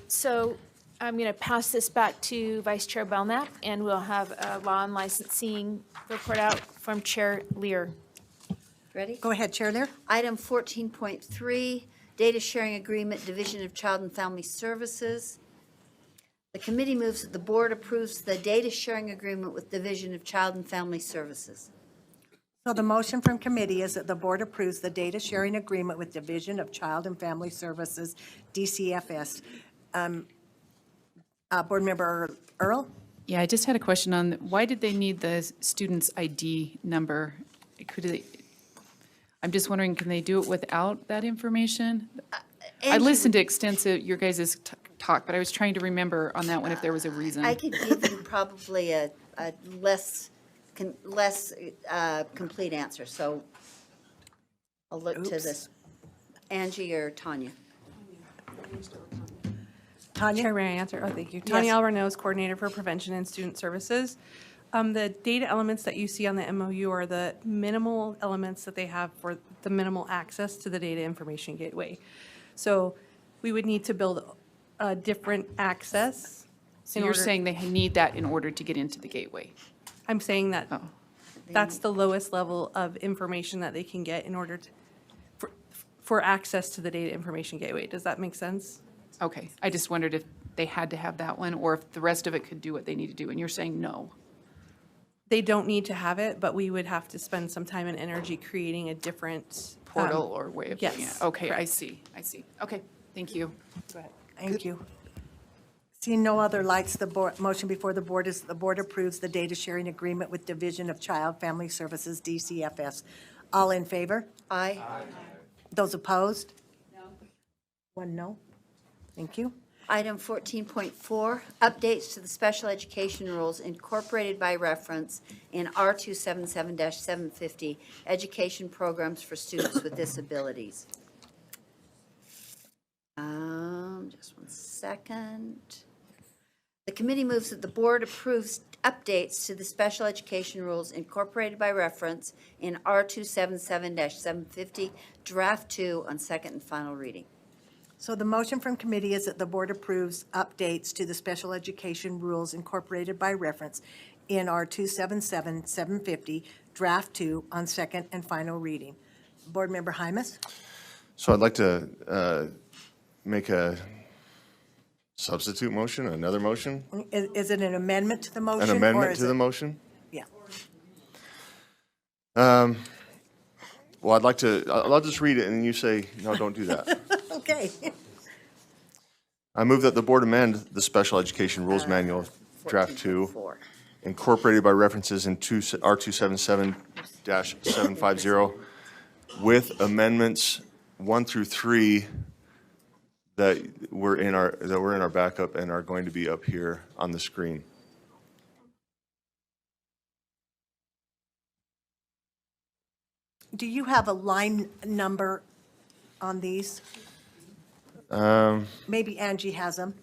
So I'm going to pass this back to Vice Chair Belknap, and we'll have a law and licensing report out from Chair Lear. Ready? Go ahead, Chair Lear. Item 14.3, Data Sharing Agreement, Division of Child and Family Services. The committee moves that the board approves the data sharing agreement with Division of Child and Family Services. So the motion from committee is that the board approves the data sharing agreement with Division of Child and Family Services, DCFS. Board Member Earl? Yeah, I just had a question on, why did they need the student's ID number? I'm just wondering, can they do it without that information? I listened to extensive, your guys' talk, but I was trying to remember on that one if there was a reason. I could give you probably a less complete answer, so I'll look to this. Angie or Tanya? Tanya? Chair, may I answer? Oh, thank you. Tanya Alvarez, Coordinator for Prevention and Student Services. The data elements that you see on the MOU are the minimal elements that they have for the minimal access to the Data Information Gateway. So we would need to build a different access. So you're saying they need that in order to get into the gateway? I'm saying that Oh, that's the lowest level of information that they can get in order to, for access to the Data Information Gateway. Does that make sense? okay. I just wondered if they had to have that one, or if the rest of it could do what they need to do, and you're saying no. They don't need to have it, but we would have to spend some time and energy creating a different Portal or way of doing it? yes, Okay, I see. Okay, thank you. Thank you. Seeing no other lights, the board, motion before the board is the board approves the data sharing agreement with Division of Child Family Services, DCFS. All in favor? Aye. Those opposed? No. One no. Thank you. Item 14.4, updates to the special education rules incorporated by reference in R277-750, education programs for students with disabilities. Just one second. The committee moves that the board approves updates to the special education rules incorporated by reference in R277-750, draft 2 on second and final reading. So the motion from committee is that the board approves updates to the special education rules incorporated by reference in R 277-750, draft 2 on second and final reading. Board Member Hymas? So I'd like to make a substitute motion, another motion, Is it an amendment to the motion? an or amendment is to the it- motion. Yeah. Well, I'll just read it and then you say, no, don't do that. Okay. I move that the board amend the Special Education Rules Manual, Draft 2, 14.4. incorporated by references in R277-750, with amendments 1 through 3 that were in our backup and are going to be up here on the screen. Do you have a line number on these? Maybe Angie has them.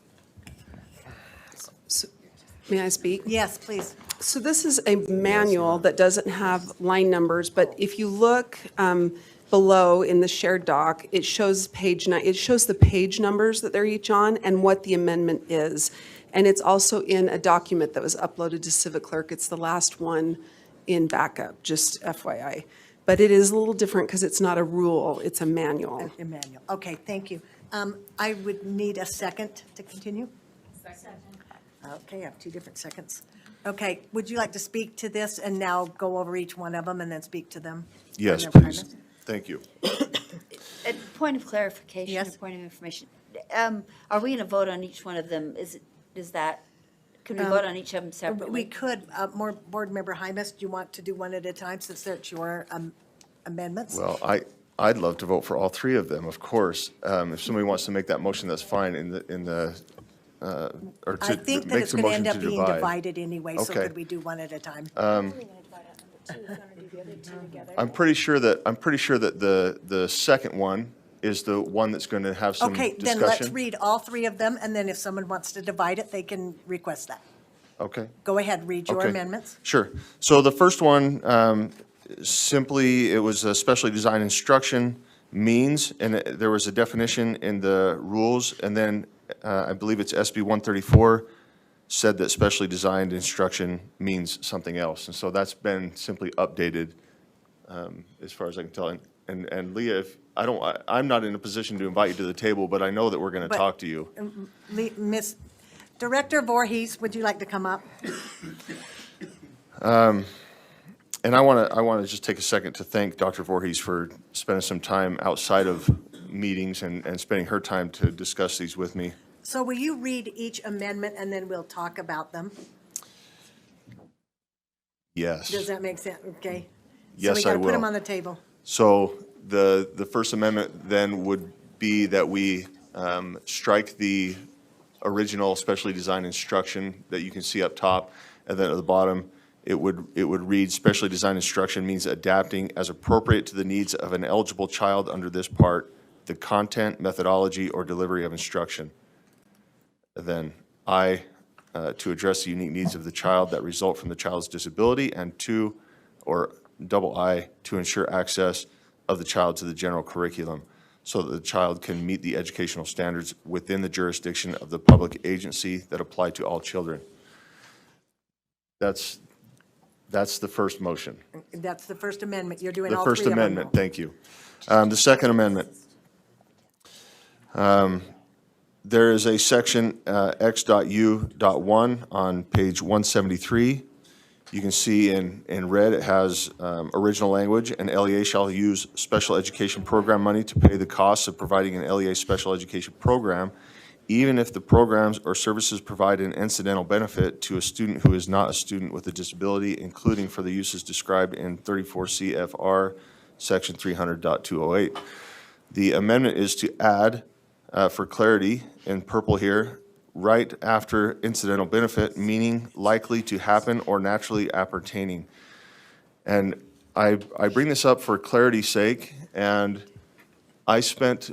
May I speak? Yes, please. So this is a manual that doesn't have line numbers, but if you look below in the shared doc, it shows the page numbers that they're each on and what the amendment is. And it's also in a document that was uploaded to Civic Clerk. It's the last one in backup, just FYI. But it is a little different because it's not a rule, it's a manual. Emmanuel. Okay, thank you. I would need a second to continue. Second. Okay, I have 2 different seconds. Okay, would you like to speak to this and now go over each one of them and then speak to them? Yes, Board Member please. Hymas? Thank you. A point of clarification, Yes. a point of information. Are we going to vote on each one of them? Can we vote on each of them separately? We could, more Board Member Hymas, do you want to do one at a time since they're your amendments? Well, I'd love to vote for all 3 of them, of course. If somebody wants to make that motion, that's fine or I to think that make it's the going to motion end to up being divide. divided anyway, so Okay. could we do one at a time? I'm pretty sure that the second one is the one that's going to have some Okay, discussion. then let's read all 3 of them, and then if someone wants to divide it, they can request that. Okay. Go ahead, read your Okay. amendments. Sure. So the first one, simply, it was a specially designed instruction means, and there was a definition in the rules, and then I believe it's SB 134, said that specially designed instruction means something else. And so that's been simply updated as far as I can tell. And Leah, if, I'm not in a position to invite you to the table, but I know that we're going to But- talk to you. Miss Director Voorhees, would you like to come up? And I want to just take a second to thank Dr. Voorhees for spending some time outside of meetings and spending her time to discuss these with me. So will you read each amendment and then we'll talk about them? Yes. Does that make sense? Okay. Yes, I So we got to put them will. on the table. So the First Amendment then would be that we strike the original specially designed instruction that you can see up top, and then at the bottom, it would read, specially designed instruction means adapting as appropriate to the needs of an eligible child under this part, the content, methodology, or delivery of instruction. And then I, to address the unique needs of the child that result from the child's disability, and two, or double I, to ensure access of the child to the general curriculum so that the child can meet the educational standards within the jurisdiction of the public agency that apply to all children. That's the first motion. That's the First Amendment. You're doing The all three of First them. Amendment, thank you. The Second Amendment. There is a section, X.U.1 on page 173. You can see in red, it has original language, and LEA shall use special education program money to pay the costs of providing an LEA special education program, even if the programs or services provide an incidental benefit to a student who is not a student with a disability, including for the uses described in 34 CFR, section 300.208. The amendment is to add, for clarity, in purple here, right after incidental benefit, meaning likely to happen or naturally appertaining. And I bring this up for clarity's sake, and I spent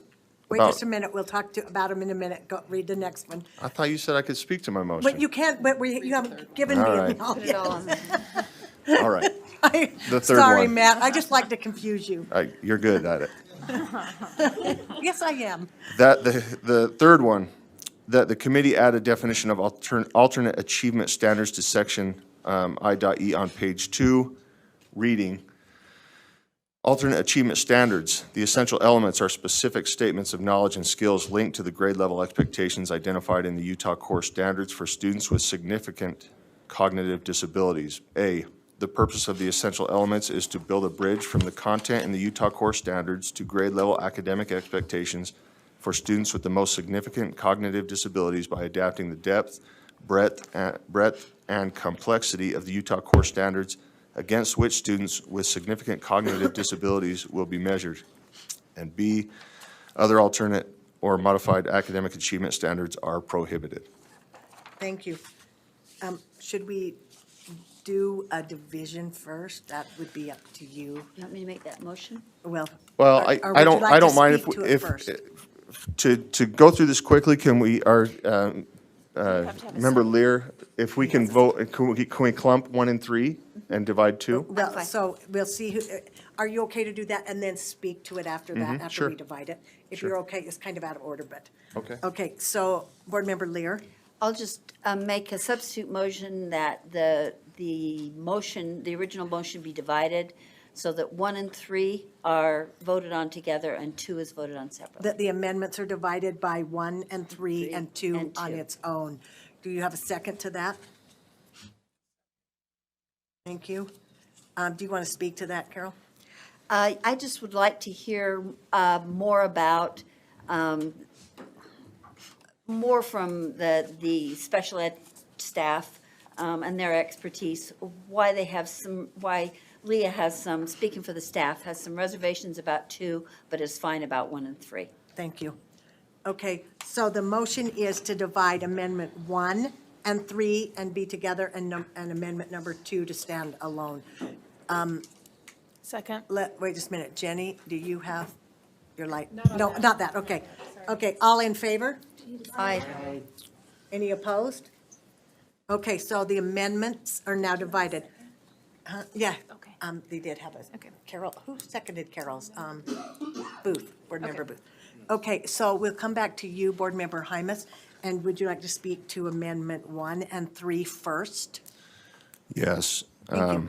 Wait about, just a minute. We'll talk about them in a minute. Go read the next one. I thought you said I could speak to my motion. But you can't, but you haven't given me. All right. Put it all on there. All right, the third Sorry, one. Matt. I just like to confuse you. You're good at it. Yes, I am. That, the third one, that the committee add a definition of alternate achievement standards to section I.E. on page 2, reading. Alternate achievement standards, the essential elements are specific statements of knowledge and skills linked to the grade level expectations identified in the Utah core standards for students with significant cognitive disabilities. A, the purpose of the essential elements is to build a bridge from the content in the Utah core standards to grade level academic expectations for students with the most significant cognitive disabilities by adapting the depth, breadth, and complexity of the Utah core standards against which students with significant cognitive disabilities will be measured. And B, other alternate or modified academic achievement standards are prohibited. Thank you. Should we do a division first? That would be up to you. You want me to make that motion? Well. Well, or I would you don't, like I to don't mind speak to it if, first? to go through this quickly, can we, Member Lear, if we can vote, can we clump 1 and 3 and divide 2? Well, fine. so we'll see who, are you okay to do that and then speak to it after that, after sure. we divide it? If Sure. you're okay, it's kind of out of order, but. Okay. Okay, so Board Member Lear, I'll just make a substitute motion that the motion, the original motion be divided so that 1 and 3 are voted on together and 2 is voted on separately. that the amendments are divided by 1 and 3 and 2 and on 2. its own. Do you have a second to that? Thank you. Do you want to speak to that, Carol? I just would like to hear more about, more from the special ed staff and their expertise, why they have some, why Leah has some, speaking for the staff, has some reservations about 2, but is fine about 1 and 3. Thank you. Okay, so the motion is to divide Amendment 1 and 3 and be together, and Amendment number 2 to stand alone. Second. Wait just a minute. Jenny, do you have your light? No, not that, okay. Okay, all in favor? Aye. Any opposed? Okay, so the amendments are now divided. Yeah. Okay. They did have a. Okay. Carol, who seconded Carol's? Booth, Board Member Booth. Okay, so we'll come back to you, Board Member Hymas. And would you like to speak to Amendment 1 and 3 first? Yes. Thank you.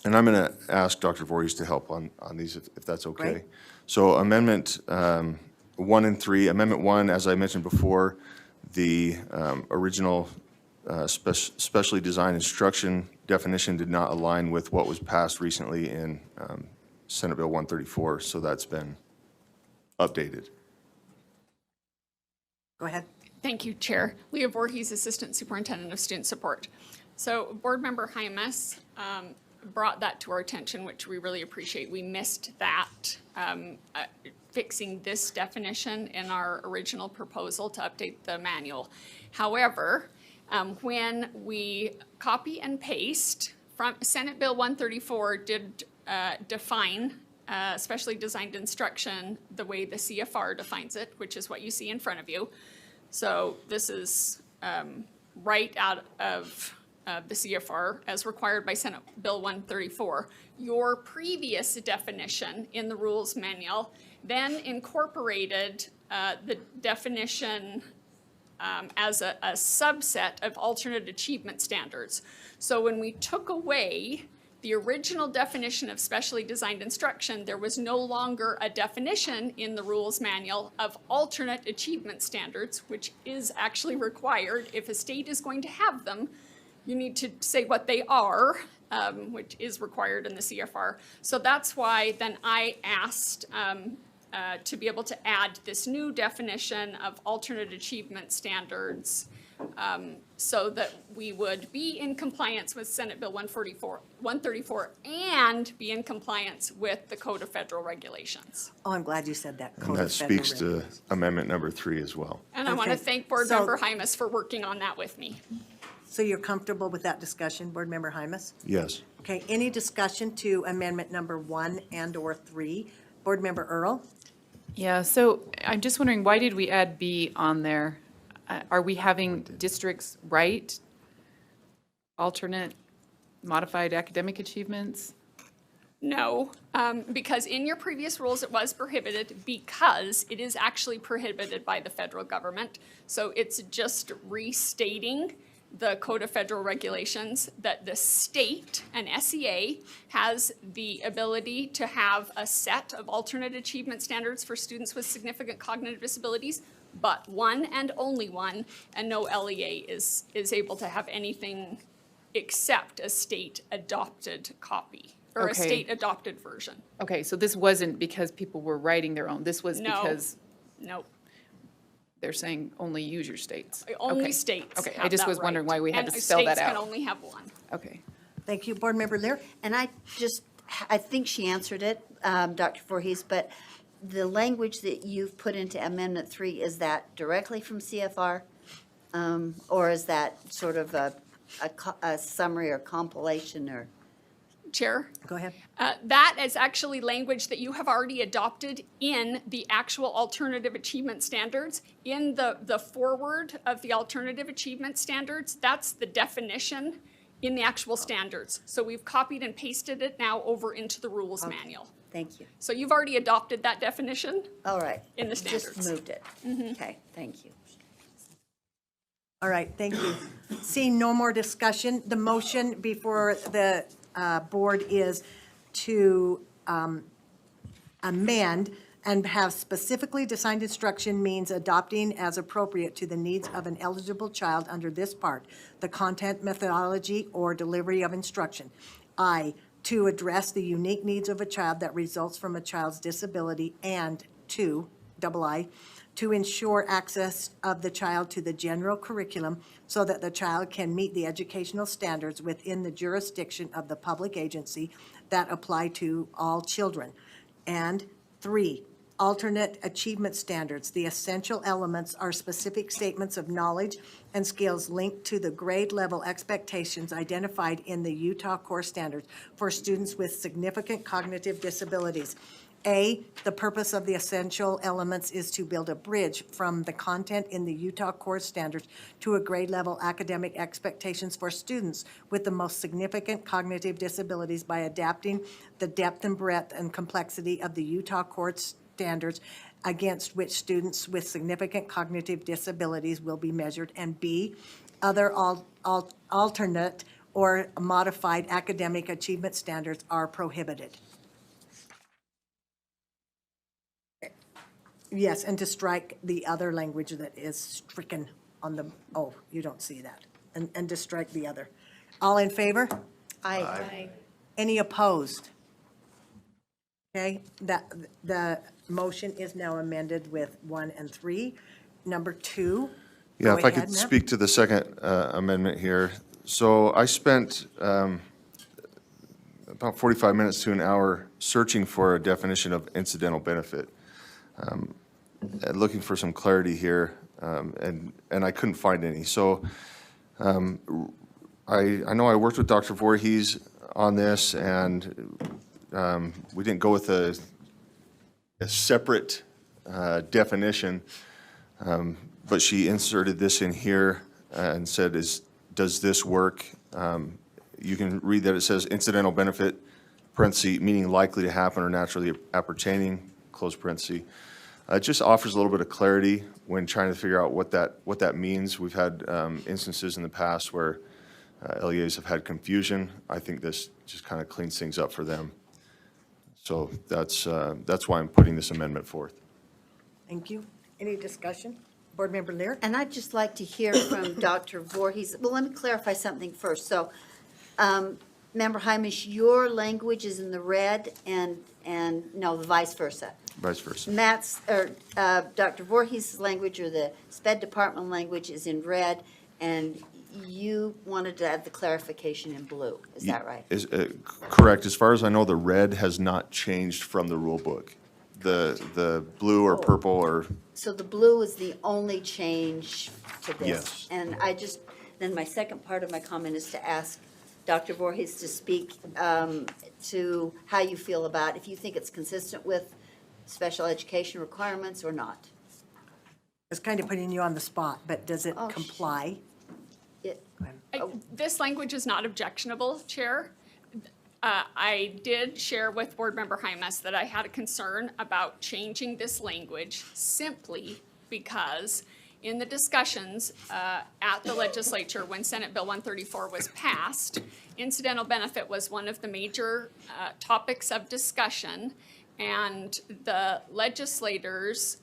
And I'm going to ask Dr. Voorhees to help on these, if that's okay. Great. So Amendment 1 and 3, Amendment 1, as I mentioned before, the original specially designed instruction definition did not align with what was passed recently in Senate Bill 134, so that's been updated. Go ahead. Thank you, Chair. Leah Voorhees, Assistant Superintendent of Student Support. So Board Member Hymas brought that to our attention, which we really appreciate. We missed that, fixing this definition in our original proposal to update the manual. However, when we copy and paste from Senate Bill 134 did define specially designed instruction the way the CFR defines it, which is what you see in front of you. So this is right out of the CFR as required by Senate Bill 134. Your previous definition in the rules manual then incorporated the definition as a subset of alternate achievement standards. So when we took away the original definition of specially designed instruction, there was no longer a definition in the rules manual of alternate achievement standards, which is actually required. If a state is going to have them, you need to say what they are, which is required in the CFR. So that's why then I asked to be able to add this new definition of alternate achievement standards so that we would be in compliance with Senate Bill 134 and be in compliance with the Code of Federal Regulations. Oh, I'm glad you said that. And Code that of Federal speaks to Regulations. Amendment number 3 as well. And I want to Okay. thank Board So- Member Hymas for working on that with me. So you're comfortable with that discussion, Board Member Hymas? Yes. Okay, any discussion to Amendment number 1 and/or 3? Board Member Earl? Yeah, so I'm just wondering, why did we add B on there? Are we having districts write alternate modified academic achievements? No, because in your previous rules, it was prohibited because it is actually prohibited by the federal government. So it's just restating the Code of Federal Regulations that the state and SEA has the ability to have a set of alternate achievement standards for students with significant cognitive disabilities, but one and only one, and no LEA is able to have anything except a state-adopted copy, or a Okay. state-adopted version. Okay, so this wasn't because people were writing their own, this was No. because Nope. they're saying only use your states? Only Okay. states Okay, I have just that was wondering right. why we had And to spell that states can out. only have one. Okay. Thank you. Board Member Lear? And I think she answered it, Dr. Voorhees, but the language that you've put into Amendment 3, is that directly from CFR? Or is that sort of a summary or compilation or? Chair? Go ahead. That is actually language that you have already adopted in the actual alternative achievement standards. In the foreword of the alternative achievement standards, that's the definition in the actual standards. So we've copied and pasted it now over into the rules manual. Thank you. So you've already adopted that definition? All right. In the standards. Just moved it. Okay, thank you. All right, thank you. Seeing no more discussion, the motion before the board is to amend and have specifically designed instruction means adopting as appropriate to the needs of an eligible child under this part, the content, methodology, or delivery of instruction. I, to address the unique needs of a child that results from a child's disability, and two, double I, to ensure access of the child to the general curriculum so that the child can meet the educational standards within the jurisdiction of the public agency that apply to all children. And three, alternate achievement standards. The essential elements are specific statements of knowledge and skills linked to the grade level expectations identified in the Utah Core Standards for students with significant cognitive disabilities. A, the purpose of the essential elements is to build a bridge from the content in the Utah Core Standards to a grade level academic expectations for students with the most significant cognitive disabilities by adapting the depth and breadth and complexity of the Utah Core Standards against which students with significant cognitive disabilities will be measured, and B, other alternate or modified academic achievement standards are prohibited. Yes, and to strike the other language that is stricken on the, oh, you don't see that, and to strike the other. All in favor? Aye. Any opposed? Okay, the motion is now amended with 1 and 3. Number 2. Yeah, Go if I ahead, could Matt. speak to the second amendment here. So I spent about 45 minutes to an hour searching for a definition of incidental benefit, and looking for some clarity here, and I couldn't find any. So I know I worked with Dr. Voorhees on this, and we didn't go with a separate definition, but she inserted this in here and said, does this work? You can read that it says incidental benefit, parenthesis, meaning likely to happen or naturally appertaining, close parenthesis. It just offers a little bit of clarity when trying to figure out what that means. We've had instances in the past where LEAs have had confusion. I think this just kind of cleans things up for them. So that's why I'm putting this amendment forth. Thank you. Any discussion? Board Member Lear? And I'd just like to hear from Dr. Voorhees. Well, let me clarify something first. So, Member Hymish, your language is in the red and no, the vice versa. Vice versa. Matt's, or Dr. Voorhees' language or the SPED department language is in red, and you wanted to add the clarification in blue. Is that right? Is correct. As far as I know, the red has not changed from the rule book. The blue or purple or, So the blue is the only change to this? Yes. And then my second part of my comment is to ask Dr. Voorhees to speak to how you feel about, if you think it's consistent with special education requirements or not. It's kind of putting you on the spot, but does it Oh, comply? This language is not objectionable, Chair. I did share with Board Member Hymas that I had a concern about changing this language simply because in the discussions at the legislature when Senate Bill 134 was passed, incidental benefit was one of the major topics of discussion, and the legislators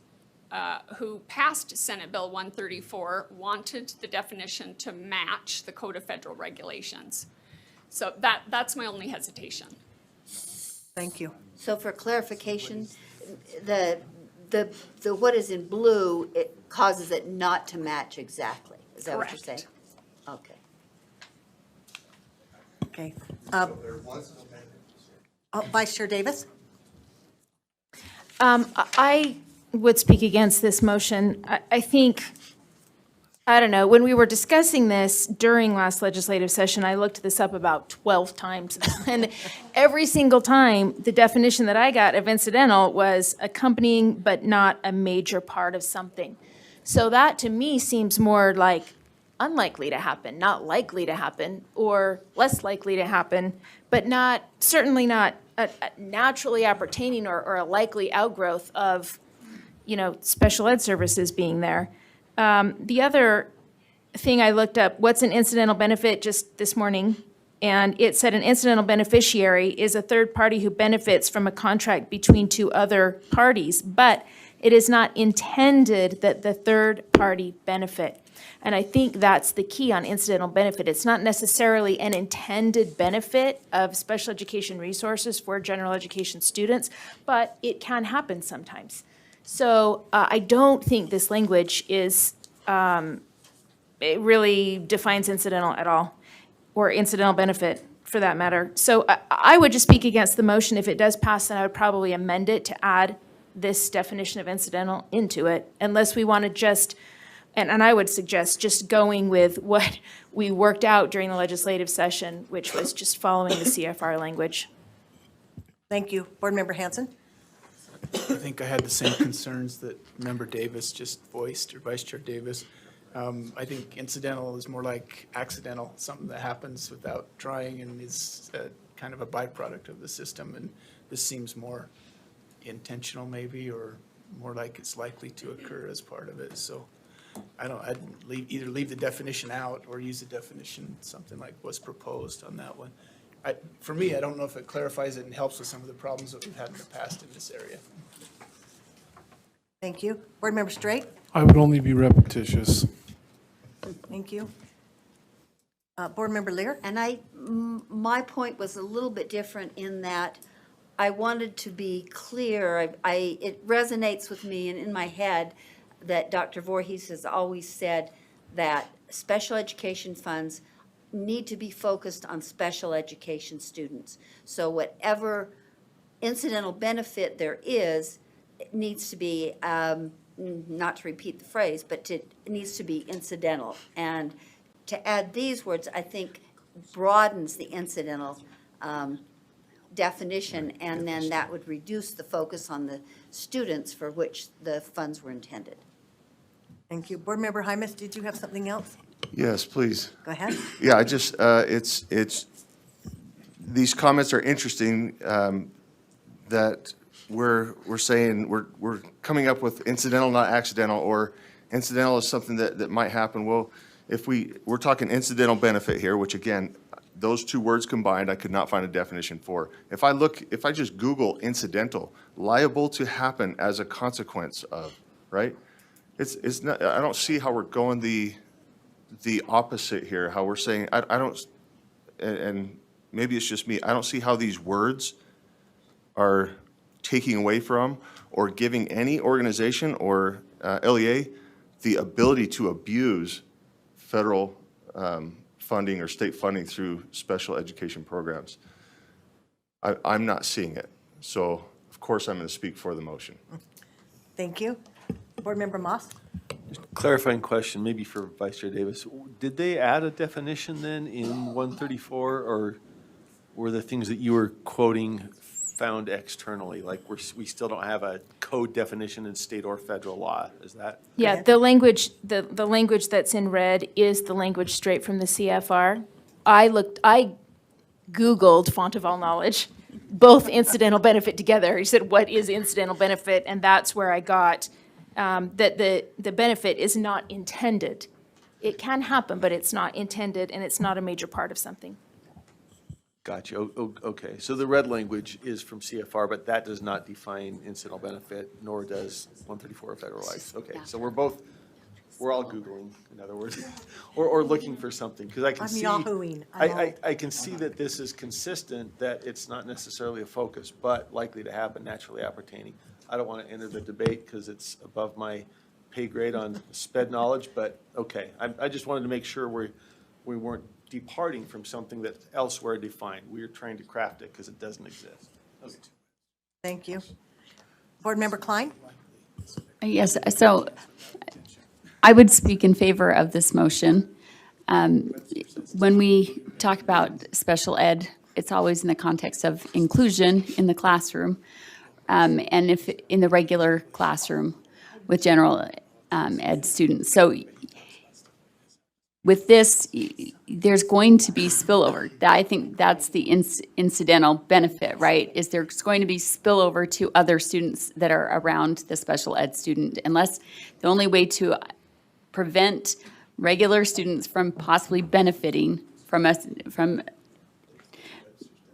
who passed Senate Bill 134 wanted the definition to match the Code of Federal Regulations. So that's my only hesitation. Thank you. So for clarification, the what is in blue, it causes it not to match exactly. Is that what you're saying? Correct. Okay. Okay. Vice Chair Davis? I would speak against this motion. I think, I don't know, when we were discussing this during last legislative session, I looked this up about 12 times. And every single time, the definition that I got of incidental was accompanying but not a major part of something. So that to me seems more like unlikely to happen, not likely to happen, or less likely to happen, but not, certainly not a naturally appertaining or a likely outgrowth of, special ed services being there. The other thing I looked up, what's an incidental benefit, just this morning, and it said an incidental beneficiary is a third party who benefits from a contract between two other parties, but it is not intended that the third party benefit. And I think that's the key on incidental benefit. It's not necessarily an intended benefit of special education resources for general education students, but it can happen sometimes. So I don't think this language is, it really defines incidental at all, or incidental benefit for that matter. So I would just speak against the motion. If it does pass, then I would probably amend it to add this definition of incidental into it, unless we want to just, and I would suggest just going with what we worked out during the legislative session, which was just following the CFR language. Thank you. Board Member Hanson? I think I had the same concerns that Member Davis just voiced, or Vice Chair Davis. I think incidental is more like accidental, something that happens without trying and is kind of a byproduct of the system. And this seems more intentional maybe, or more like it's likely to occur as part of it, so I'd either leave the definition out or use the definition, something like what's proposed on that one. For me, I don't know if it clarifies it and helps with some of the problems that we've had in the past in this area. Thank you. Board Member Straight? I would only be repetitious. Thank you. Board Member Lear? And my point was a little bit different in that I wanted to be clear. It resonates with me and in my head that Dr. Voorhees has always said that special education funds need to be focused on special education students. So whatever incidental benefit there is, it needs to be, not to repeat the phrase, but it needs to be incidental. And to add these words, I think broadens the incidental definition, and then that would reduce the focus on the students for which the funds were intended. Thank you. Board Member Hymas, did you have something else? Yes, please. Go ahead. Yeah, I just, it's, these comments are interesting, that we're saying, we're coming up with incidental, not accidental, or incidental is something that might happen. Well, if we're talking incidental benefit here, which again, those two words combined, I could not find a definition for. If I just Google incidental, liable to happen as a consequence of, right? It's not, I don't see how we're going the opposite here, how we're saying, I don't, and maybe it's just me, I don't see how these words are taking away from or giving any organization or LEA the ability to abuse federal funding or state funding through special education programs. I'm not seeing it. So, of course, I'm going to speak for the motion. Thank you. Board Member Moss? Clarifying question, maybe for Vice Chair Davis. Did they add a definition then in 134, or were the things that you were quoting found externally? Like we still don't have a code definition in state or federal law, is that? Yeah, the language that's in red is the language straight from the CFR. I Googled font of all knowledge, both incidental benefit together. You said, what is incidental benefit? And that's where I got that the benefit is not intended. It can happen, but it's not intended, and it's not a major part of something. Gotcha. Okay. So the red language is from CFR, but that does not define incidental benefit, nor does 134 federalized. Okay. So we're all Googling, in other words, or looking for something, because I can see. I'm yahooing. I can see that this is consistent, that it's not necessarily a focus, but likely to happen, naturally appertaining. I don't want to enter the debate because it's above my pay grade on sped knowledge, but okay. I just wanted to make sure we weren't departing from something that's elsewhere defined. We're trying to craft it because it doesn't exist. Okay. Thank you. Board Member Klein? Yes, so I would speak in favor of this motion. When we talk about special ed, it's always in the context of inclusion in the classroom, and if in the regular classroom with general ed students. So with this, there's going to be spillover. I think that's the incidental benefit, right? Is there's going to be spillover to other students that are around the special ed student, unless the only way to prevent regular students from possibly benefiting from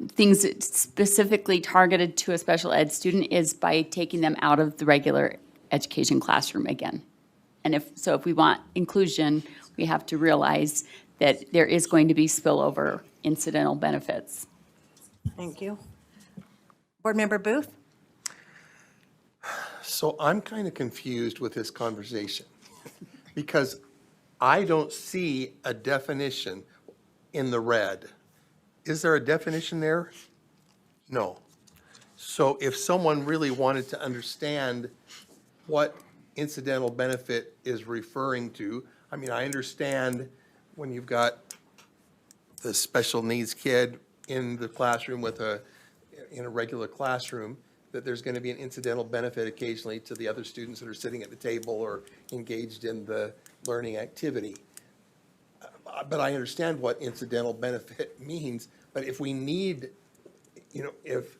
things specifically targeted to a special ed student is by taking them out of the regular education classroom again. And if we want inclusion, we have to realize that there is going to be spillover incidental benefits. Thank you. Board Member Booth? So I'm kind of confused with this conversation because I don't see a definition in the red. Is there a definition there? No. So if someone really wanted to understand what incidental benefit is referring to, I mean, I understand when you've got the special needs kid in the classroom in a regular classroom, that there's going to be an incidental benefit occasionally to the other students that are sitting at the table or engaged in the learning activity. But I understand what incidental benefit means, but if we need, if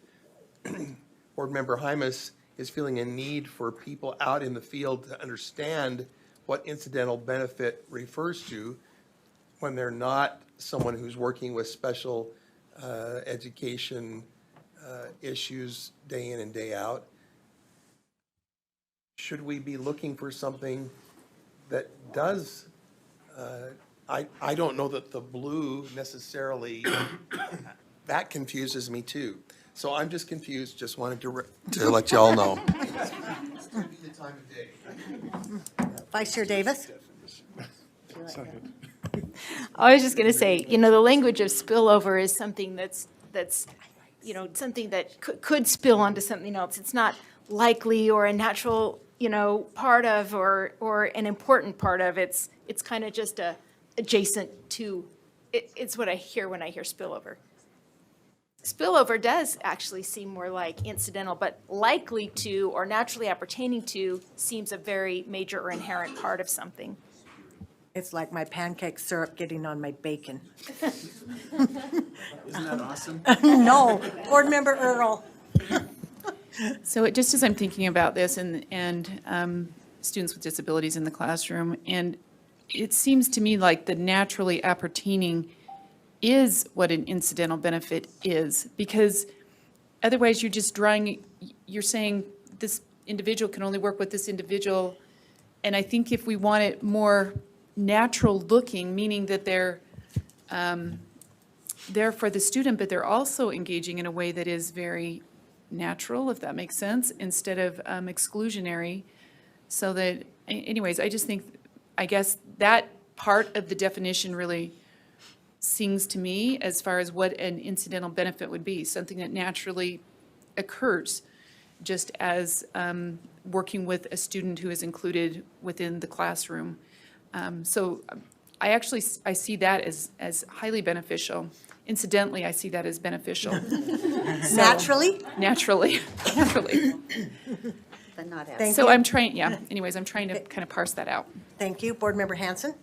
Board Member Hymas is feeling a need for people out in the field to understand what incidental benefit refers to when they're not someone who's working with special education issues day in and day out. Should we be looking for something that does, I don't know that the blue necessarily, that confuses me too. So I'm just confused, just wanted to let you all know. Vice Chair Davis? I was just going to say, the language of spillover is something that's, something that could spill onto something else. It's not likely or a natural, part of or an important part of. It's kind of just adjacent to, it's what I hear when I hear spillover. Spillover does actually seem more like incidental, but likely to or naturally appertaining to seems a very major or inherent part of something. It's like my pancake syrup getting on my bacon. Isn't that awesome? No, Board Member Earl. So just as I'm thinking about this and students with disabilities in the classroom, and it seems to me like the naturally appertaining is what an incidental benefit is, because otherwise you're just you're saying this individual can only work with this individual. And I think if we want it more natural looking, meaning that they're there for the student, but they're also engaging in a way that is very natural, if that makes sense, instead of exclusionary. So that, anyways, I guess that part of the definition really sings to me as far as what an incidental benefit would be, something that naturally occurs, just as working with a student who is included within the classroom. So I see that as highly beneficial. Incidentally, I see that as beneficial. Naturally? Naturally. But not as. Thank So you. I'm trying to kind of parse that out. Thank you. Board Member Hanson?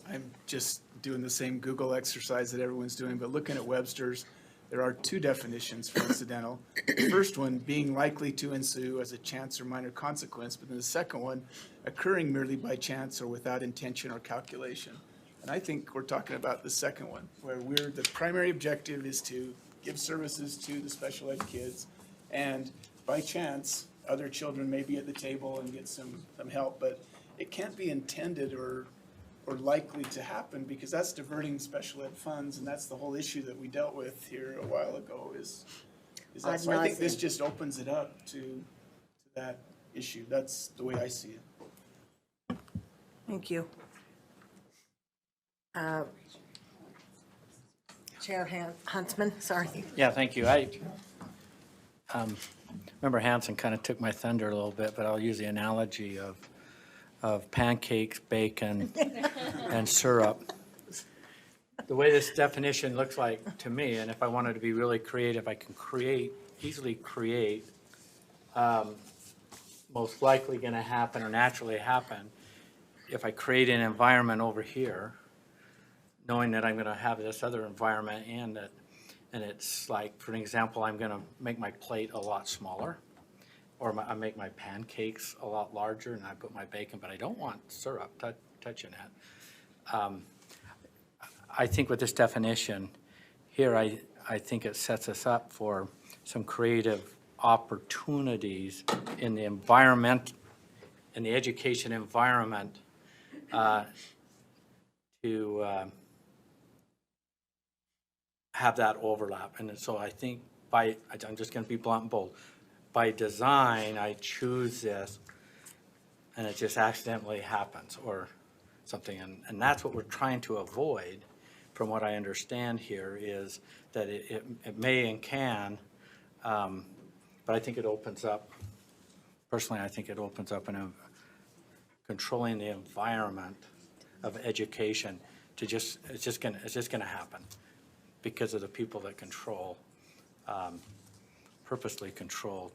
I'm just doing the same Google exercise that everyone's doing, but looking at Webster's, there are two definitions for incidental. The first one being likely to ensue as a chance or minor consequence, but then the second one occurring merely by chance or without intention or calculation. And I think we're talking about the second one, where the primary objective is to give services to the special ed kids, and by chance, other children may be at the table and get some help, but it can't be intended or likely to happen, because that's diverting special ed funds, and that's the whole issue that we dealt with here a while ago is that. So I think this just opens it up to that issue. That's the way I see it. Thank you. Chair Huntsman, sorry. Yeah, thank you. Member Hanson kind of took my thunder a little bit, but I'll use the analogy of pancakes, bacon, and syrup. The way this definition looks like to me, and if I wanted to be really creative, I can easily create, most likely going to happen or naturally happen, if I create an environment over here, knowing that I'm going to have this other environment and it's like, for an example, I'm going to make my plate a lot smaller, or I make my pancakes a lot larger, and I put my bacon, but I don't want syrup touching it. I think with this definition here, I think it sets us up for some creative opportunities in the environment, in the education environment, to have that overlap. And so I think I'm just going to be blunt and bold. By design, I choose this, and it just accidentally happens or something. And that's what we're trying to avoid, from what I understand here, is that it may and can, but I think it opens up, personally, I think it opens up in controlling the environment of education to it's just going to happen because of the people that purposely control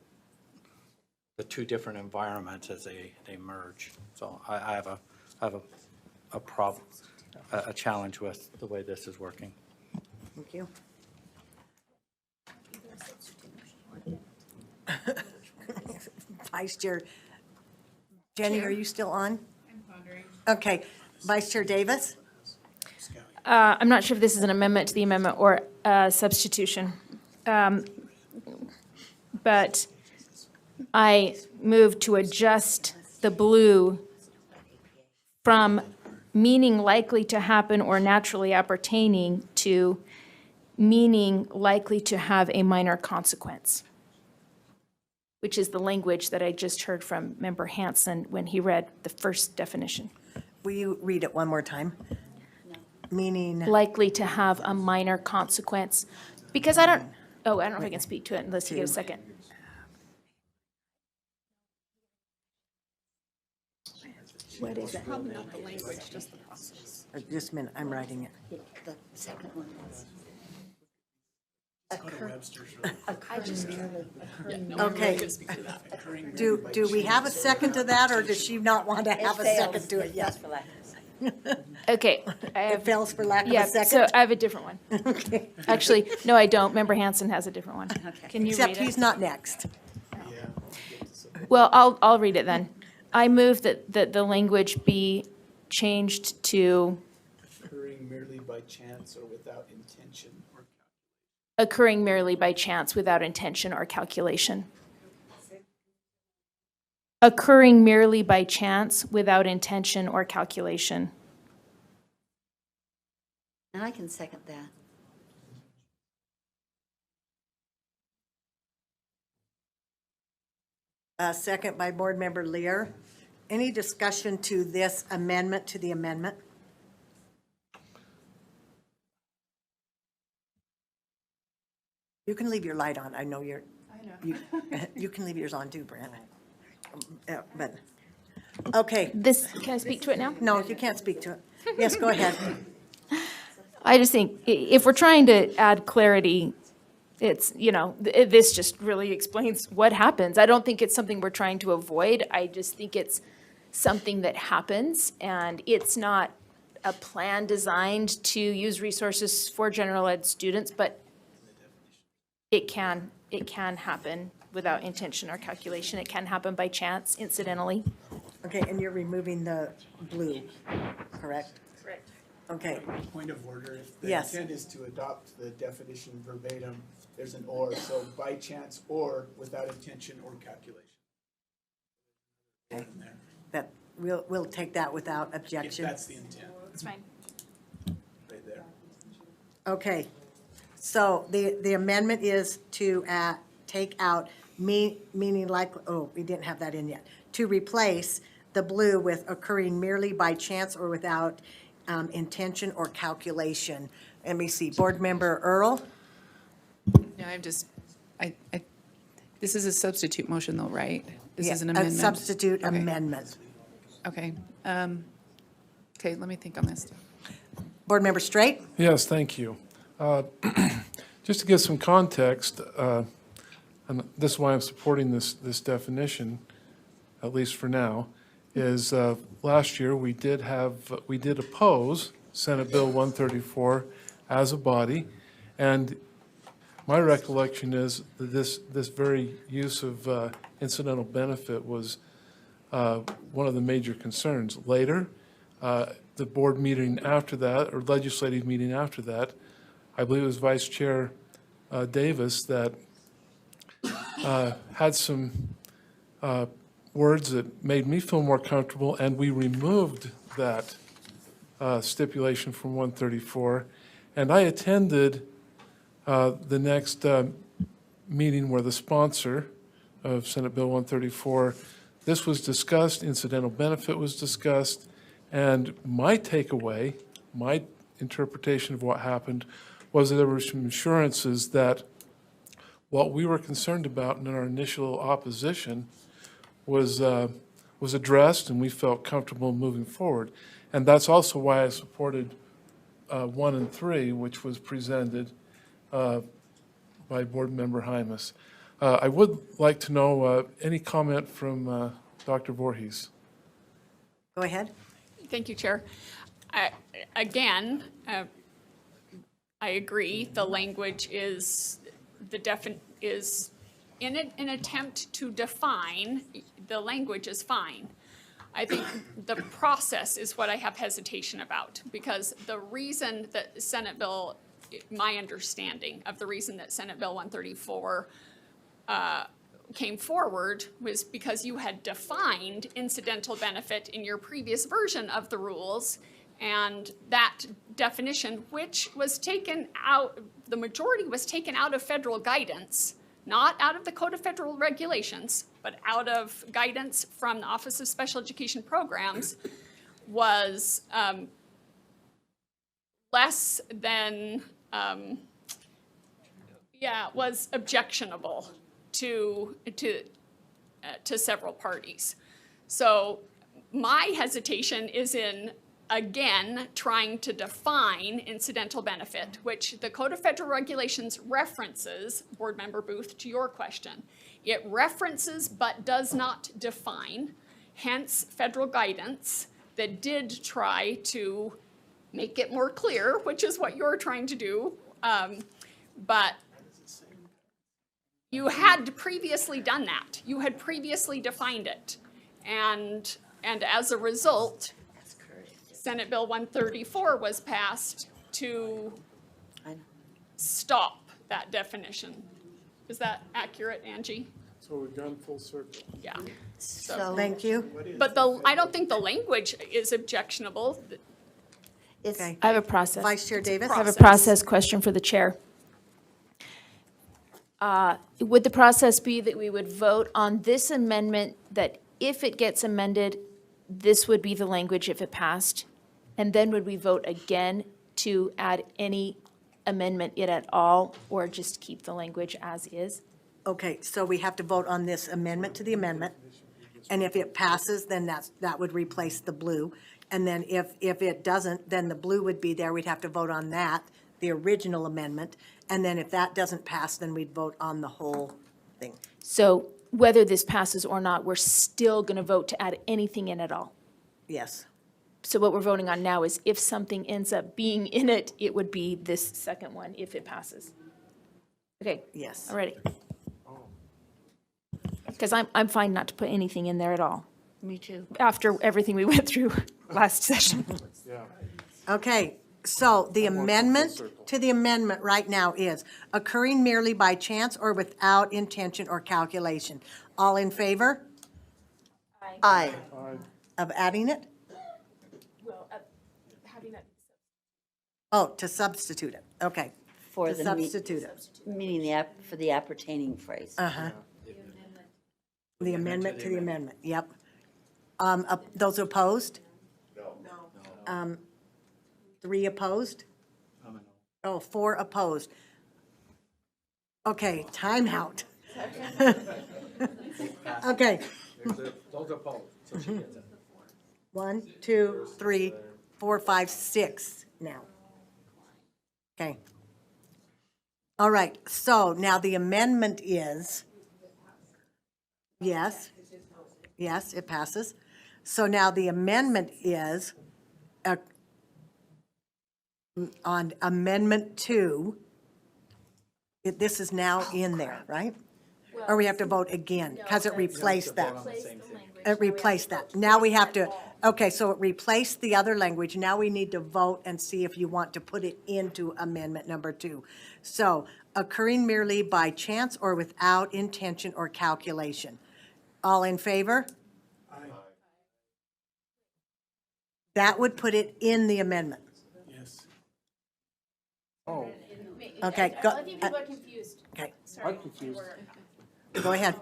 the two different environments as they merge. So I have a problem, a challenge with the way this is working. Thank you. Vice Chair. Jenny, are you still on? I'm pondering. Okay, Vice Chair Davis? I'm not sure if this is an amendment to the amendment or a substitution. But I move to adjust the blue from meaning likely to happen or naturally appertaining to meaning likely to have a minor consequence, which is the language that I just heard from Member Hanson when he read the first definition. Will you read it one more time? Meaning, Likely to have a minor consequence, because I don't know if I can speak to it unless you give a second. What is it? Probably not the language, just the process. just a minute, I'm writing it. The second one is. Okay. Do we have a second to that, or does she not want to have a second to it yet? Okay. It fails for lack of Yeah, a second? so I have a different one. Okay. Actually, no, I don't. Member Hanson has a different one. Can you Except read it? he's not next. Well, I'll read it then. I move that the language be changed to Occurring merely by chance or without intention or occurring merely by chance without intention or calculation. Occurring merely by chance without intention or calculation. And I can second that. Second by Board Member Lear. Any discussion to this amendment to the amendment? You can leave your light on. I know you're. I know. You can leave yours on too, Brent. But, okay. Can I speak to it now? No, you can't speak to it. Yes, go ahead. I just think if we're trying to add clarity, it's, this just really explains what happens. I don't think it's something we're trying to avoid. I just think it's something that happens, and it's not a plan designed to use resources for general ed students, but it can happen without intention or calculation. It can happen by chance, incidentally. Okay, and you're removing the blue, correct? Correct. Okay, point of order. If the Yes. intent is to adopt the definition verbatim, there's an or, so by chance or without intention or calculation. Okay. that, we'll take that without If objection. that's the intent, That's fine. right there. Okay, so the amendment is to take out meaning like, oh, we didn't have that in yet. To replace the blue with occurring merely by chance or without intention or calculation. Let me see, Board Member Earl? Yeah, this is a substitute motion though, right? This is an A amendment. substitute Okay. amendment. Okay. Okay, let me think on this. Board Member Straight? Yes, thank you. Just to give some context, and this is why I'm supporting this definition, at least for now, is last year we did oppose Senate Bill 134 as a body, and my recollection is that this very use of incidental benefit was one of the major concerns. Later, the board meeting after that, or legislative meeting after that, I believe it was Vice Chair Davis that had some words that made me feel more comfortable, and we removed that stipulation from 134. And I attended the next meeting where the sponsor of Senate Bill 134, this was discussed, incidental benefit was discussed, and my takeaway, my interpretation of what happened was that there were some assurances that what we were concerned about in our initial opposition was addressed, and we felt comfortable moving forward. And that's also why I supported 1 and 3, which was presented by Board Member Hymas. I would like to know any comment from Dr. Voorhees. Go ahead. Thank you, Chair. Again, I agree, the language is in an attempt to define, the language is fine. I think the process is what I have hesitation about, because the reason that Senate Bill, my understanding of the reason that Senate Bill 134 came forward was because you had defined incidental benefit in your previous version of the rules, and that definition, which was taken out, the majority was taken out of federal guidance, not out of the Code of Federal Regulations, but out of guidance from the Office of Special Education Programs, was less than, was objectionable to several parties. So my hesitation is in, again, trying to define incidental benefit, which the Code of Federal Regulations references, Board Member Booth, to your question. It references but does not define, hence federal guidance that did try to make it more clear, which is what you're trying to do. But you had previously done that. You had previously defined it. And as a result, Senate Bill 134 was passed to stop that definition. Is that accurate, Angie? So we've gone full circle. Yeah. So Thank you. But I don't think the language is objectionable. it's, Okay. I have a process. Vice Chair Davis? I have a process question for the chair. Would the process be that we would vote on this amendment, that if it gets amended, this would be the language if it passed? And then would we vote again to add any amendment in at all, or just keep the language as is? Okay, so we have to vote on this amendment to the amendment, and if it passes, then that would replace the blue. And then if it doesn't, then the blue would be there, we'd have to vote on that, the original amendment. And then if that doesn't pass, then we'd vote on the whole thing. So whether this passes or not, we're still going to vote to add anything in at all? Yes. So what we're voting on now is if something ends up being in it, it would be this second one if it passes. Okay. Yes. All righty. Because I'm fine not to put anything in there at all, me too. after everything we went through last session. Okay, so the amendment to the amendment right now is occurring merely by chance or without intention or calculation. All in favor Aye. of adding it? Well, having that. Oh, to substitute it, okay. For To the substitute it. meaning for the appertaining phrase. Uh-huh. The amendment to the amendment, yep. Those opposed? No. 3 opposed? Oh, 4 opposed. Okay, timeout. Okay. Those opposed, so she gets it. 1, 2, 3, 4, 5, 6 now. Okay. All right, so now the amendment is, yes, it passes. So now the amendment is on Amendment 2, this is now in there, right? Or we have to vote again, because it replaced that. It replaced that. Now we have to, okay, so it replaced the other language. Now we need to vote and see if you want to put it into Amendment number 2. So occurring merely by chance or without intention or calculation. All in favor? Aye. That would put it in the amendment. Yes. Oh, Okay, go, people are confused. okay, I'm confused. go ahead.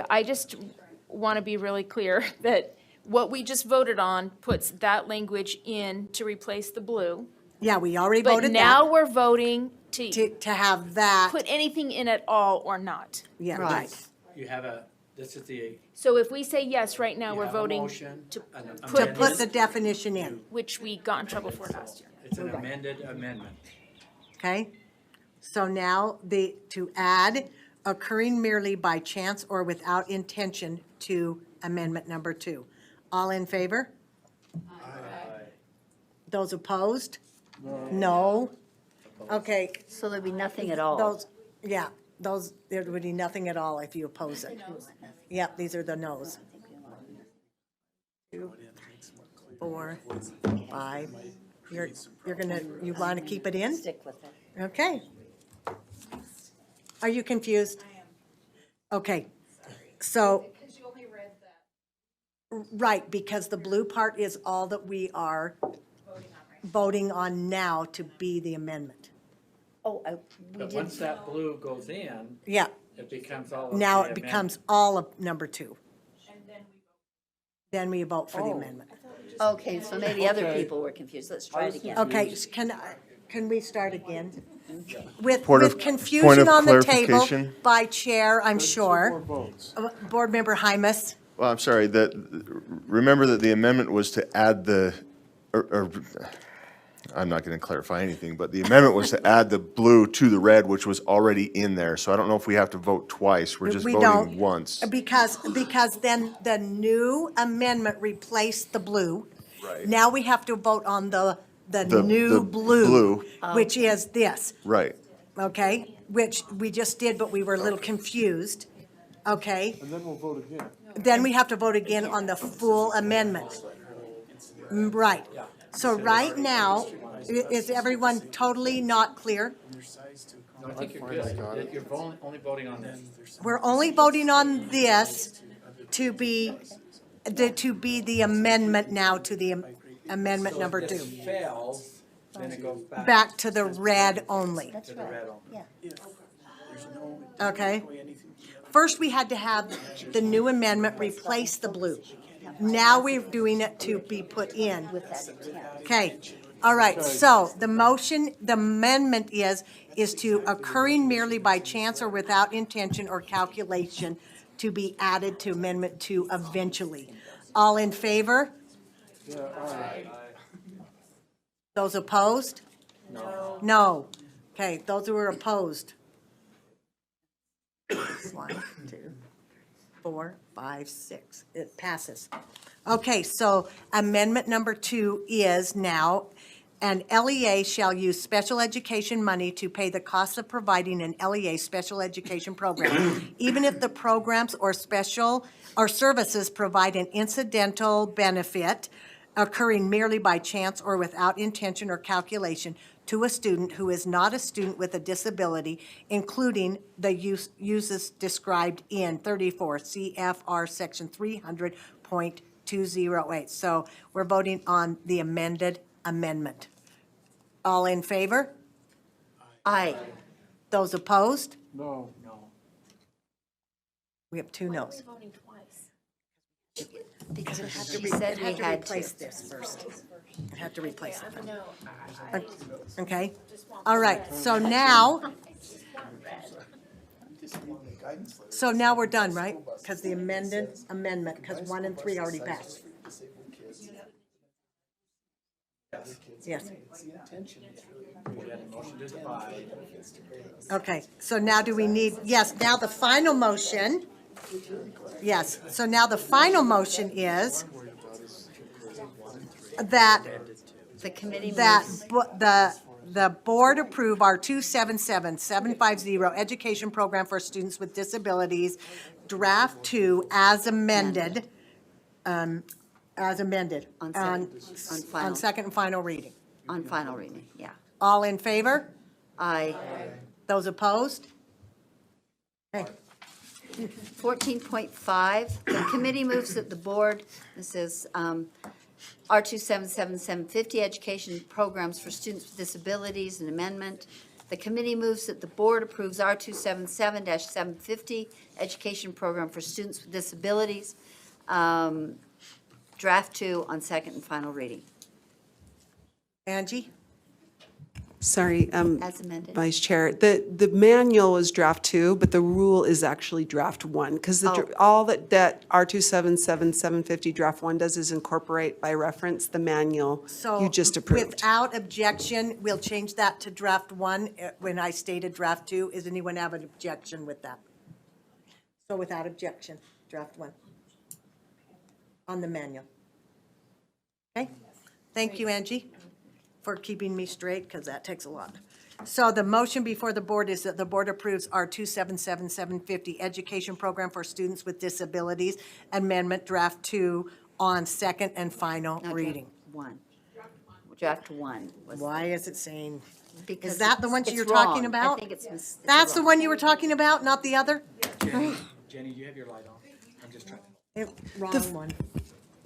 I just want to be really clear that what we just voted on puts that language in to replace the blue. Yeah, we already But voted now that, we're voting to to have that, put anything in at all or not. yeah, Right. right. You have this is the, So if we say yes right now, you we're have a voting motion, to an To amendment. put the definition in, which we got in trouble for last year. It's an amended amendment. okay? So now to add occurring merely by chance or without intention to amendment number 2. All in favor? Aye. Those opposed? No. Okay, So there'd be nothing at all. those, yeah, those, there would be nothing at all if you oppose it. Yep, these are the no's. 2, 4, 5. You're gonna, you want to keep it in? Stick with it. Okay. Are you confused? Okay, so. Right, because the blue part is all that we are voting on now to be the amendment. Oh, we But did, once that blue goes in, Yeah, it becomes all of the now it amendment. becomes all of number 2. Then we vote for the amendment. okay, so maybe other Okay. people were confused. Let's try it again. Okay, can we start again? With Point with of confusion on the table clarification. by chair, I'm More sure. votes. Board Member Hymus, Well, I'm sorry, remember that the amendment was to add I'm not going to clarify anything, but the amendment was to add the blue to the red, which was already in there. So I don't know if we have to vote twice. We're just we voting don't. once. Because then the new amendment replaced the blue. Right. Now we have to vote on the The new blue, blue. which is this, Right. okay? Which we just did, but we were a little confused, okay? And then we'll vote again. Then we have to vote again on the full amendment. Right. So right now, is everyone totally not clear? No, I think you're good. You're only voting on this. We're only voting on this to be the amendment now to the amendment number If 2. this fails, then it goes Back to the red only, That's to the right. red only. Yeah. okay? First, we had to have the new amendment replace the blue. Now we're doing it to be put in. With that, yeah. Okay, all right, so the motion, the amendment is to occurring merely by chance or without intention or calculation to be added to Amendment 2 eventually. All in favor? Those opposed? No. No. Okay, those who are opposed. 1, 2, 4, 5, 6. It passes. Okay, so amendment number 2 is now, an LEA shall use special education money to pay the cost of providing an LEA special education program, even if the programs or services provide an incidental benefit occurring merely by chance or without intention or calculation to a student who is not a student with a disability, including the uses described in 34 CFR Section 300.208. So we're voting on the amended amendment. All in favor? Aye. Those opposed? No. We have 2 noes. Because It had to she said we had replace to. this first. It had to replace it. Okay, all right, so now we're done, right? Because the amendment, because 1 and 3 already passed. Yes. Okay, so now do we need, yes, now the final motion, yes, so now the final motion is that The committee that moves. the board approve our 277-750 education program for students with disabilities, draft 2 as amended, On on second and final reading. On final reading, yeah. All in favor? Aye. Those opposed? Okay. 14.5, the committee moves that the board, this is R277-750, education programs for students with disabilities, an amendment. The committee moves that the board approves R277-750, education program for students with disabilities, draft 2 on second and final reading. Angie? Sorry, As amended. Vice Chair, the manual is draft 2, but the rule is actually draft 1, because all that R277-750 draft 1 does is incorporate by reference the manual you just So approved. without objection, we'll change that to draft 1 when I stated draft 2. Does anyone have an objection with that? So without objection, draft 1 on the manual. Okay? Thank you, Angie, for keeping me straight, because that takes a lot. So the motion before the board is that the board approves our 277-750 Education Program for Students with Disabilities Amendment Draft 2 on second and final No, reading. One. Draft one was. Why is it saying, Because is that the one it's you're talking wrong. about? I think it's That's the wrong. one you were talking about, not the other? Jenny, you have your light on. I'm just trying. Wrong one.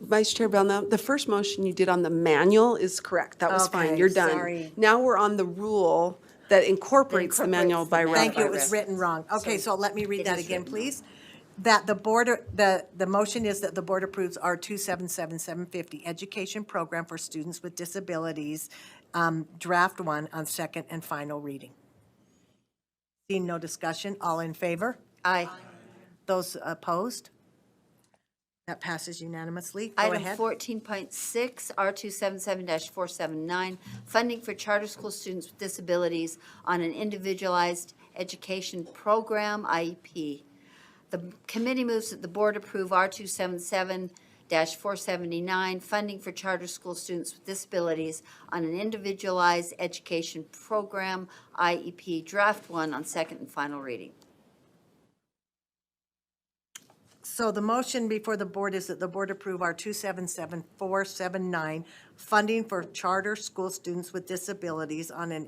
Vice Chair Belknap, the first motion you did on the manual is correct. That was fine. Okay, You're done. sorry. Now we're on the rule that incorporates the manual by Incorporates the Thank you, it reference. was written wrong. Okay, so let me read It that is again, written wrong. please. That the board, the motion is that the board approves our 277-750 Education Program for Students with Disabilities, Draft 1 on second and final reading. Seeing no discussion, all in favor? Aye. Those opposed? That passes unanimously. Go Item ahead. 14.6, R277-479, funding for charter school students with disabilities on an individualized education program, IEP. The committee moves that the board approve R277-479, funding for charter school students with disabilities on an individualized education program, IEP, Draft 1 on second and final reading. So the motion before the board is that the board approve our 277-479, funding for charter school students with disabilities on an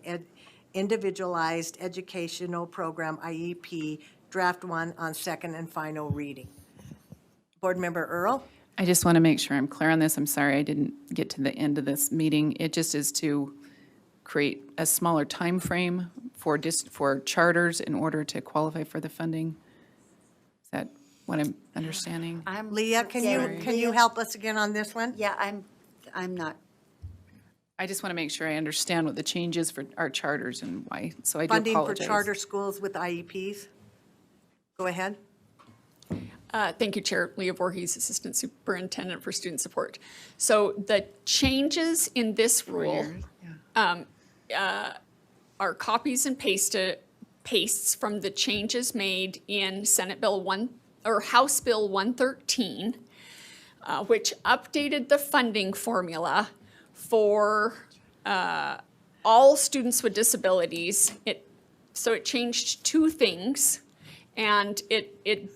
individualized educational program, IEP, Draft 1 on second and final reading. Board Member Earl? I just want to make sure I'm clear on this. I'm sorry I didn't get to the end of this meeting. It just is to create a smaller time frame for for charters in order to qualify for the funding. Is that what I'm understanding? Leah, can you help us again on this one? Yeah, I'm not. I just want to make sure I understand what the change is for our charters and why, so I do Funding for apologize. charter schools with IEPs? Go ahead. Thank you, Chair. Leah Voorhees, Assistant Superintendent for Student Support. So the changes in this rule are copies and pastes from the changes made in Senate Bill 1, or House Bill 113, which updated the funding formula for all students with disabilities. So it changed two things, and it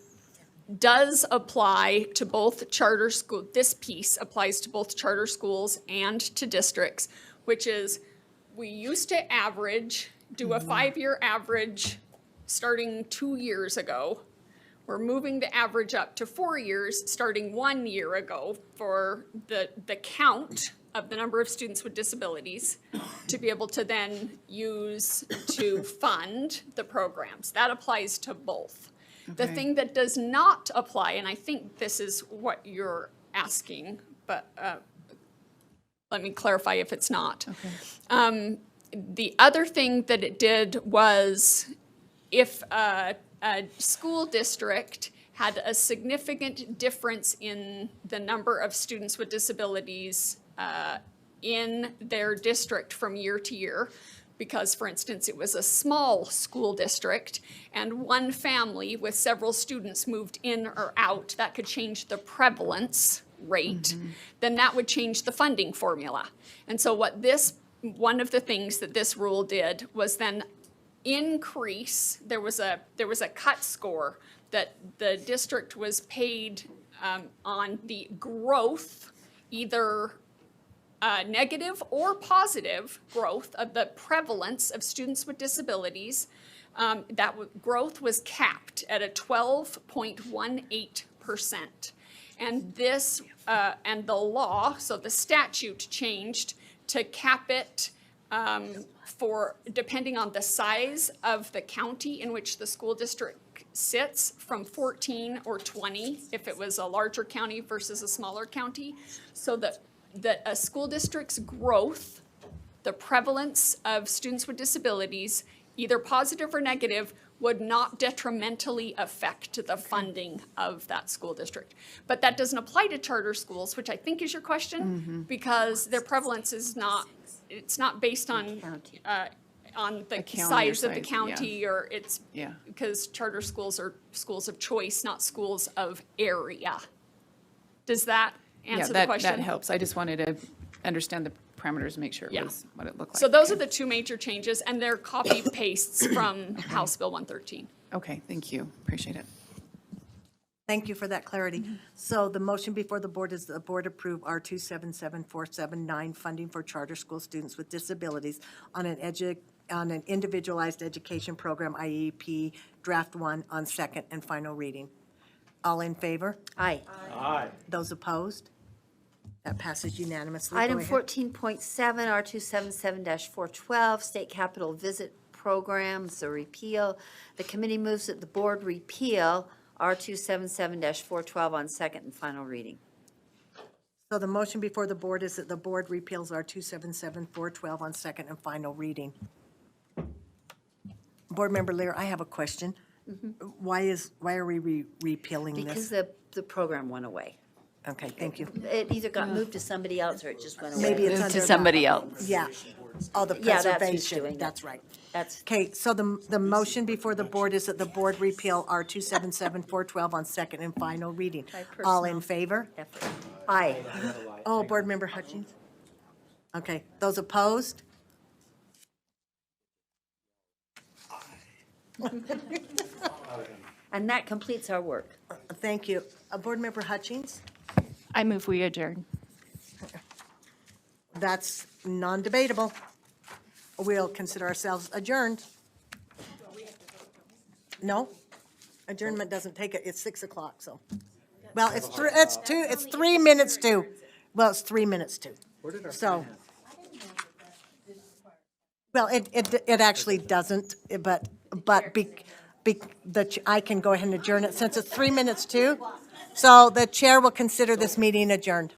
does apply to both charter school, this piece applies to both charter schools and to districts, which is, we used to do a 5-year average starting 2 years ago. We're moving the average up to 4 years, starting 1 year ago, for the count of the number of students with disabilities to be able to then use to fund the programs. That applies to both. The thing that does not apply, and I think this is what you're asking, but let me clarify if it's not. The other thing that it did was, if a school district had a significant difference in the number of students with disabilities in their district from year to year, because, for instance, it was a small school district and one family with several students moved in or out, that could change the prevalence rate, then that would change the funding formula. And so one of the things that this rule did was then increase, there was a cut score that the district was paid on the growth, either negative or positive growth of the prevalence of students with disabilities. That growth was capped at a 12.18%. And this, and the law, so the statute changed to cap it for, depending on the size of the county in which the school district sits, from 14 or 20 if it was a larger county versus a smaller county, so that a school district's growth, the prevalence of students with disabilities, either positive or negative, would not detrimentally affect the funding of that school district. But that doesn't apply to charter schools, which I think is your question, because their prevalence is not, it's not based on the size of the county, or it's, because charter schools are schools of choice, not schools of area. Does that answer the question? That helps. I just wanted to understand the parameters, make sure it Yeah. was what it looked like. So those are the two major changes, and they're copy pastes from House Bill 113. Okay, thank you, appreciate it. Thank you for that clarity. So the motion before the board is the board approve R277479, funding for charter school students with disabilities on an individualized education program, IEP, draft 1, on second and final reading. All in favor? Aye. Aye. Those opposed? That passes unanimously. Go Item ahead. 14.7, R277-412, State Capitol Visit Programs, a repeal. The committee moves that the board repeal R277-412 on second and final reading. So the motion before the board is that the board repeals R277-412 on second and final reading. Board Member Lear, I have a question. Why are we repealing Because this? the program went away. Okay, thank you. It either got moved to somebody else or it just went away. Maybe it's Move under to the- somebody else. Yeah. Oh, the Yeah, that's who's preservation, doing it. that's right. That's, Okay, so the motion before the board is that the board repeal R277-412 on second and final reading. All in favor? aye. Oh, Board Member Hutchins? Okay, those opposed? And that completes our work. Thank you. Board Member Hutchins? I move we adjourn. That's non-debatable. We'll consider ourselves adjourned. No? Adjournment doesn't take it, it's 6 o'clock, so. Well, it's 3 minutes to. Well, it's 3 minutes to. So. Well, it actually doesn't, but I can go ahead and adjourn it since it's 3 minutes to. So the chair will consider this meeting adjourned.